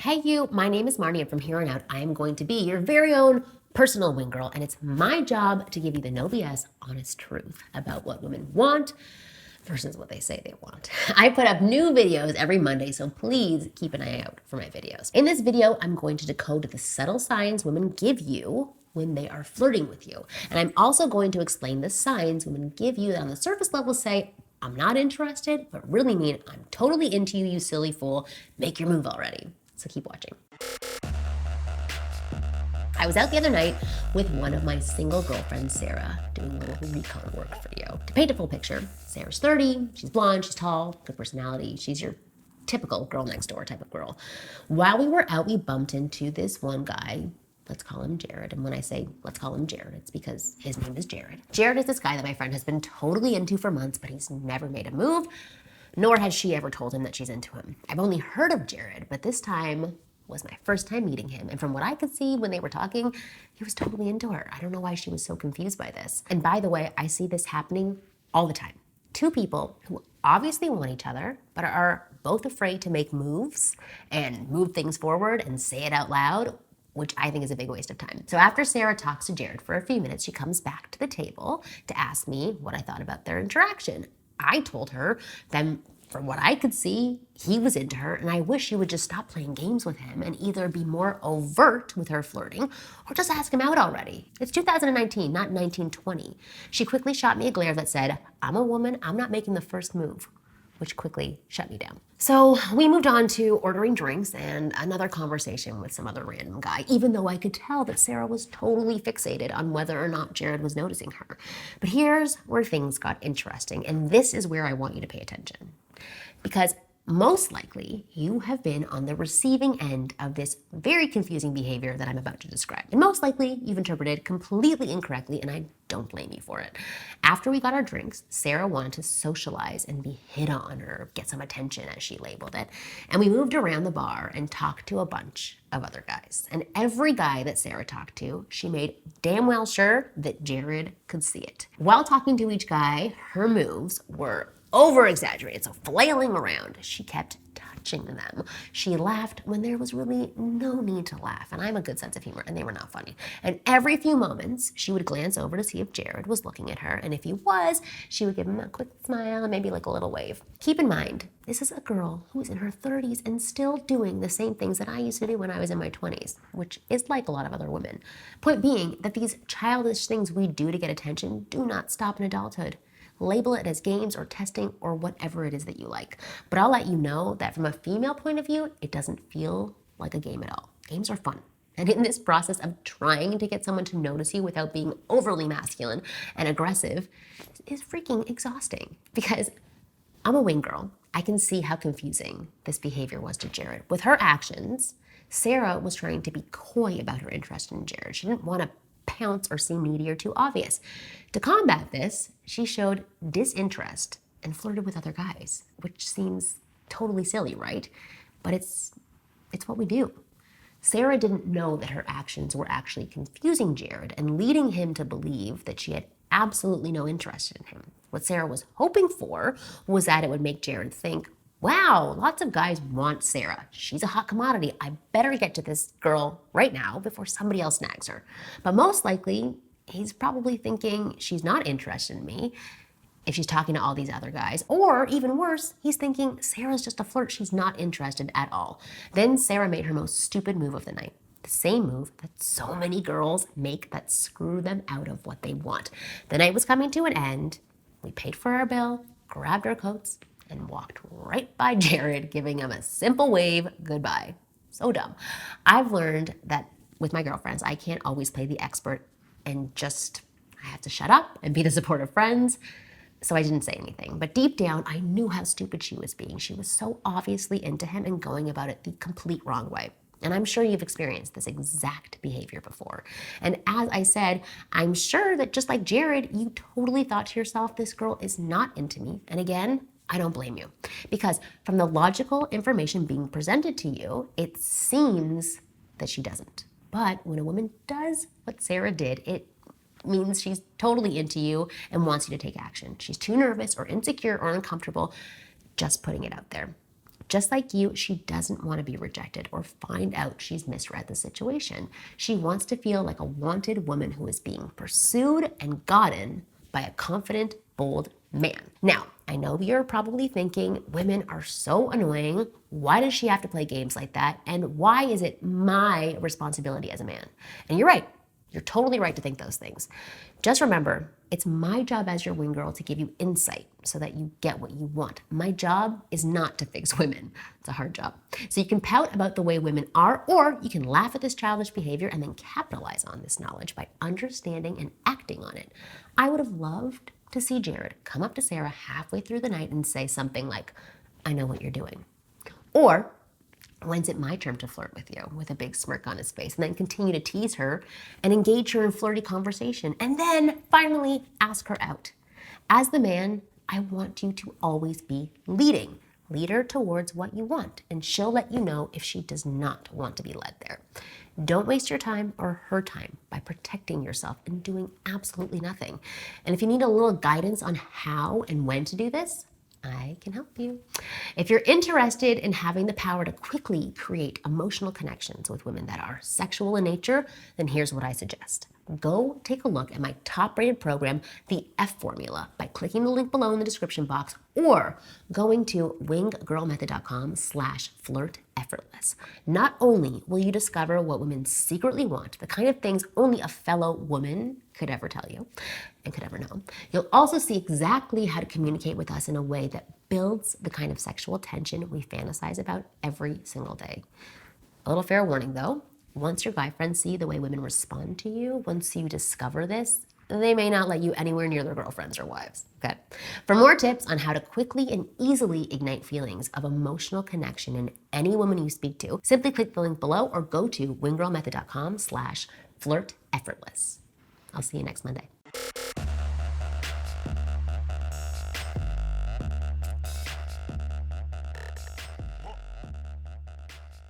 Hey you, my name is Marni, and from here on out, I am going to be your very own personal wing girl, and it's my job to give you the no BS, honest truth about what women want versus what they say they want. I put up new videos every Monday, so please keep an eye out for my videos. In this video, I'm going to decode the subtle signs women give you when they are flirting with you. And I'm also going to explain the signs women give you that on the surface level say, I'm not interested, but really mean I'm totally into you, you silly fool. Make your move already. So keep watching. I was out the other night with one of my single girlfriends, Sarah, doing a little recon work for you. To paint a full picture, Sarah's 30, she's blonde, she's tall, good personality. She's your typical girl next door type of girl. While we were out, we bumped into this one guy. Let's call him Jared. And when I say let's call him Jared, it's because his name is Jared. Jared is this guy that my friend has been totally into for months, but he's never made a move, nor has she ever told him that she's into him. I've only heard of Jared, but this time was my first time meeting him. And from what I could see when they were talking, he was totally into her. I don't know why she was so confused by this. And by the way, I see this happening all the time. Two people who obviously want each other, but are both afraid to make moves and move things forward and say it out loud, which I think is a big waste of time. So after Sarah talks to Jared for a few minutes, she comes back to the table to ask me what I thought about their interaction. I told her that from what I could see, he was into her, and I wish she would just stop playing games with him and either be more overt with her flirting or just ask him out already. It's 2019, not 1920. She quickly shot me a glare that said, I'm a woman, I'm not making the first move, which quickly shut me down. So we moved on to ordering drinks and another conversation with some other random guy, even though I could tell that Sarah was totally fixated on whether or not Jared was noticing her. But here's where things got interesting, and this is where I want you to pay attention. Because most likely you have been on the receiving end of this very confusing behavior that I'm about to describe. And most likely you've interpreted completely incorrectly, and I don't blame you for it. After we got our drinks, Sarah wanted to socialize and be hit on or get some attention, as she labeled it. And we moved around the bar and talked to a bunch of other guys. And every guy that Sarah talked to, she made damn well sure that Jared could see it. While talking to each guy, her moves were over-exaggerated, so flailing around. She kept touching them. She laughed when there was really no need to laugh, and I have a good sense of humor, and they were not funny. And every few moments, she would glance over to see if Jared was looking at her, and if he was, she would give him a quick smile and maybe like a little wave. Keep in mind, this is a girl who is in her 30s and still doing the same things that I used to do when I was in my 20s, which is like a lot of other women. Point being that these childish things we do to get attention do not stop in adulthood. Label it as games or testing or whatever it is that you like. But I'll let you know that from a female point of view, it doesn't feel like a game at all. Games are fun. And in this process of trying to get someone to notice you without being overly masculine and aggressive is freaking exhausting. Because I'm a wing girl. I can see how confusing this behavior was to Jared. With her actions, Sarah was trying to be coy about her interest in Jared. She didn't want to pounce or seem needy or too obvious. To combat this, she showed disinterest and flirted with other guys, which seems totally silly, right? But it's what we do. Sarah didn't know that her actions were actually confusing Jared and leading him to believe that she had absolutely no interest in him. What Sarah was hoping for was that it would make Jared think, wow, lots of guys want Sarah. She's a hot commodity. I better get to this girl right now before somebody else snags her. But most likely, he's probably thinking she's not interested in me if she's talking to all these other guys. Or even worse, he's thinking Sarah's just a flirt. She's not interested at all. Then Sarah made her most stupid move of the night. The same move that so many girls make that screw them out of what they want. The night was coming to an end. We paid for our bill, grabbed our coats, and walked right by Jared, giving him a simple wave goodbye. So dumb. I've learned that with my girlfriends, I can't always play the expert and I have to shut up and be the supportive friends. So I didn't say anything. But deep down, I knew how stupid she was being. She was so obviously into him and going about it the complete wrong way. And I'm sure you've experienced this exact behavior before. And as I said, I'm sure that just like Jared, you totally thought to yourself, this girl is not into me. And again, I don't blame you. Because from the logical information being presented to you, it seems that she doesn't. But when a woman does what Sarah did, it means she's totally into you and wants you to take action. She's too nervous or insecure or uncomfortable just putting it out there. Just like you, she doesn't want to be rejected or find out she's misread the situation. She wants to feel like a wanted woman who is being pursued and gotten by a confident, bold man. Now, I know you're probably thinking, women are so annoying. Why does she have to play games like that? And why is it my responsibility as a man? And you're right. You're totally right to think those things. Just remember, it's my job as your wing girl to give you insight so that you get what you want. My job is not to fix women. It's a hard job. So you can pout about the way women are, or you can laugh at this childish behavior and then capitalize on this knowledge by understanding and acting on it. I would have loved to see Jared come up to Sarah halfway through the night and say something like, I know what you're doing. Or, when's it my turn to flirt with you, with a big smirk on his face, and then continue to tease her and engage her in flirty conversation, and then finally ask her out. As the man, I want you to always be leading. Lead her towards what you want, and she'll let you know if she does not want to be led there. Don't waste your time or her time by protecting yourself and doing absolutely nothing. And if you need a little guidance on how and when to do this, I can help you. If you're interested in having the power to quickly create emotional connections with women that are sexual in nature, then here's what I suggest. Go take a look at my top-rated program, The F Formula, by clicking the link below in the description box or going to winggirlmethod.com/flirteffortless. Not only will you discover what women secretly want, the kind of things only a fellow woman could ever tell you and could ever know, you'll also see exactly how to communicate with us in a way that builds the kind of sexual tension we fantasize about every single day. A little fair warning though, once your guy friends see the way women respond to you, once you discover this, they may not let you anywhere near their girlfriends or wives, okay? For more tips on how to quickly and easily ignite feelings of emotional connection in any woman you speak to, simply click the link below or go to winggirlmethod.com/flirteffortless. I'll see you next Monday.